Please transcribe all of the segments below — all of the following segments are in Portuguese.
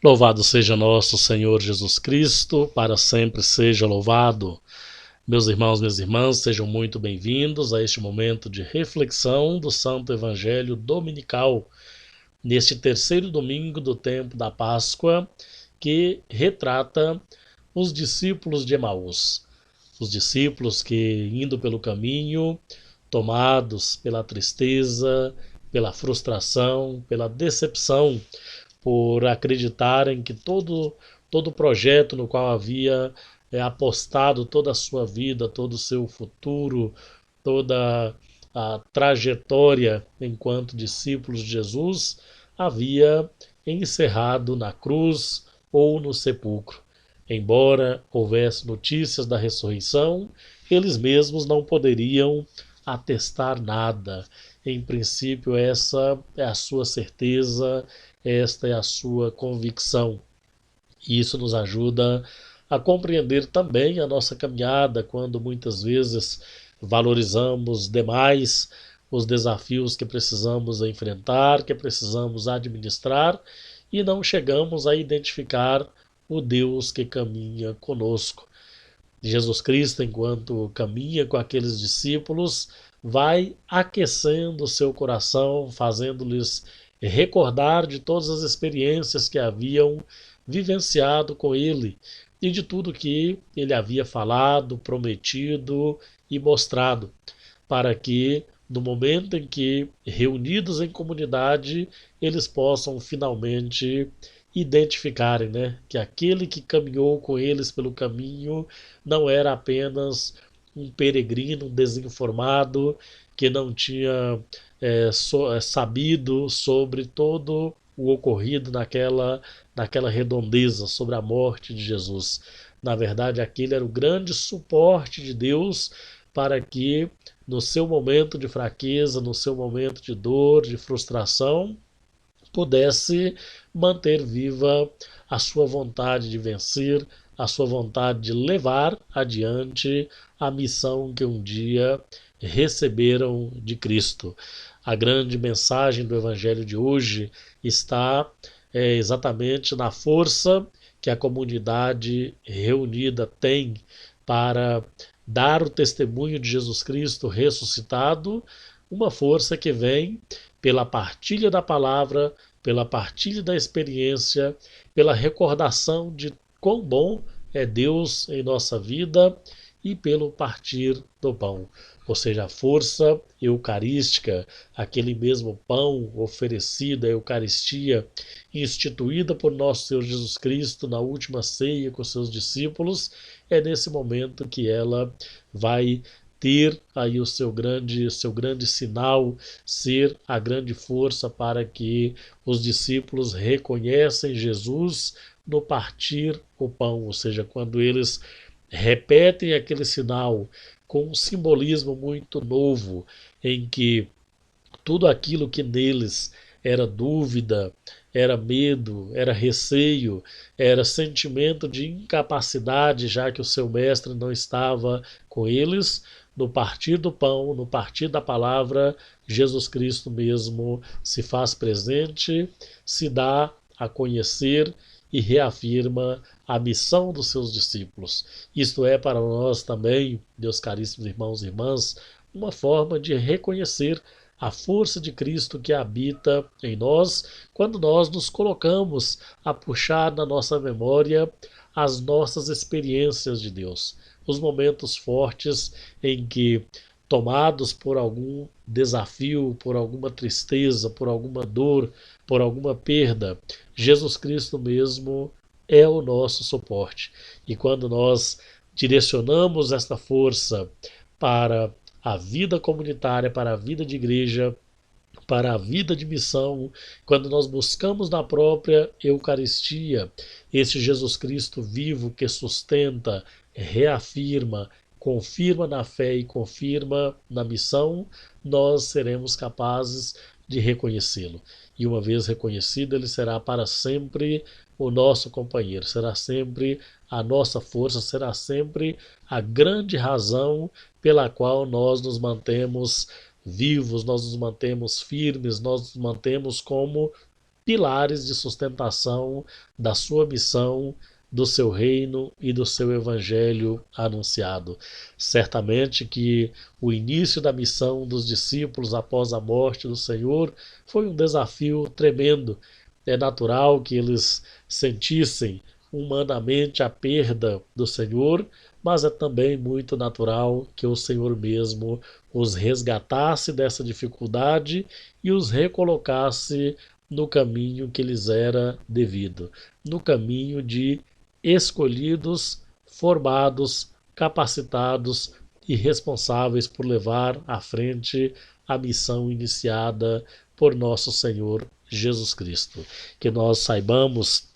Louvado seja nosso Senhor Jesus Cristo, para sempre seja louvado. Meus irmãos, minhas irmãs, sejam muito bem-vindos a este momento de reflexão do Santo Evangelho Dominical, neste terceiro domingo do tempo da Páscoa, que retrata os discípulos de Emaús. Os discípulos que, indo pelo caminho, tomados pela tristeza, pela frustração, pela decepção, por acreditarem que todo projeto no qual havia apostado toda a sua vida, todo o seu futuro, toda a trajetória enquanto discípulos de Jesus, havia encerrado na cruz ou no sepulcro. Embora houvesse notícias da ressurreição, eles mesmos não poderiam atestar nada. Em princípio, essa é a sua certeza, esta é a sua convicção. E isso nos ajuda a compreender também a nossa caminhada, quando muitas vezes valorizamos demais os desafios que precisamos enfrentar, que precisamos administrar, e não chegamos a identificar o Deus que caminha conosco. Jesus Cristo, enquanto caminha com aqueles discípulos, vai aquecendo o seu coração, fazendo-lhes recordar de todas as experiências que haviam vivenciado com ele e de tudo que ele havia falado, prometido e mostrado, para que, no momento em que, reunidos em comunidade, eles possam finalmente identificarem, que aquele que caminhou com eles pelo caminho não era apenas um peregrino desinformado que não tinha sabido sobre todo o ocorrido naquela redondeza, sobre a morte de Jesus. Na verdade, aquele era o grande suporte de Deus para que, no seu momento de fraqueza, no seu momento de dor, de frustração, pudesse manter viva a sua vontade de vencer, a sua vontade de levar adiante a missão que um dia receberam de Cristo. A grande mensagem do Evangelho de hoje está exatamente na força que a comunidade reunida tem para dar o testemunho de Jesus Cristo ressuscitado, uma força que vem pela partilha da palavra, pela partilha da experiência, pela recordação de quão bom é Deus em nossa vida e pelo partir do pão. Ou seja, a força eucarística, aquele mesmo pão oferecido, a Eucaristia, instituída por nosso Senhor Jesus Cristo na última ceia com seus discípulos, é nesse momento que ela vai ter aí o seu grande sinal, ser a grande força para que os discípulos reconhecem Jesus no partir o pão, ou seja, quando eles repetem aquele sinal com um simbolismo muito novo, em que tudo aquilo que neles era dúvida, era medo, era receio, era sentimento de incapacidade, já que o seu mestre não estava com eles, no partir do pão, no partir da palavra, Jesus Cristo mesmo se faz presente, se dá a conhecer e reafirma a missão dos seus discípulos. Isto é para nós também, meus caríssimos irmãos e irmãs, uma forma de reconhecer a força de Cristo que habita em nós quando nós nos colocamos a puxar na nossa memória as nossas experiências de Deus, os momentos fortes em que, tomados por algum desafio, por alguma tristeza, por alguma dor, por alguma perda, Jesus Cristo mesmo é o nosso suporte. E quando nós direcionamos esta força para a vida comunitária, para a vida de igreja, para a vida de missão, quando nós buscamos na própria Eucaristia esse Jesus Cristo vivo que sustenta, reafirma, confirma na fé e confirma na missão, nós seremos capazes de reconhecê-lo. E uma vez reconhecido, ele será para sempre o nosso companheiro, será sempre a nossa força, será sempre a grande razão pela qual nós nos mantemos vivos, nós nos mantemos firmes, nós nos mantemos como pilares de sustentação da sua missão, do seu reino e do seu evangelho anunciado. Certamente que o início da missão dos discípulos após a morte do Senhor foi um desafio tremendo. É natural que eles sentissem humanamente a perda do Senhor, mas é também muito natural que o Senhor mesmo os resgatasse dessa dificuldade e os recolocasse no caminho que lhes era devido, no caminho de escolhidos, formados, capacitados e responsáveis por levar à frente a missão iniciada por nosso Senhor Jesus Cristo. Que nós saibamos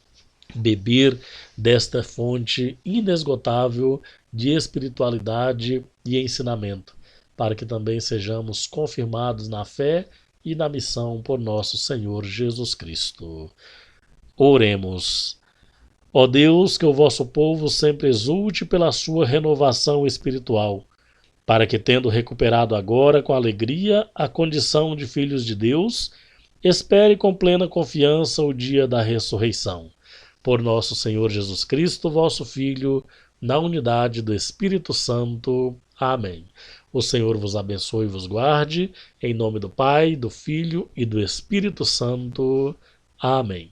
beber desta fonte inesgotável de espiritualidade e ensinamento, para que também sejamos confirmados na fé e na missão por nosso Senhor Jesus Cristo. Oremos. Ó Deus, que o vosso povo sempre exulte pela sua renovação espiritual, para que, tendo recuperado agora com alegria a condição de filhos de Deus, espere com plena confiança o dia da ressurreição. Por nosso Senhor Jesus Cristo, vosso Filho, na unidade do Espírito Santo. Amém. O Senhor vos abençoe e vos guarde, em nome do Pai, do Filho e do Espírito Santo. Amém.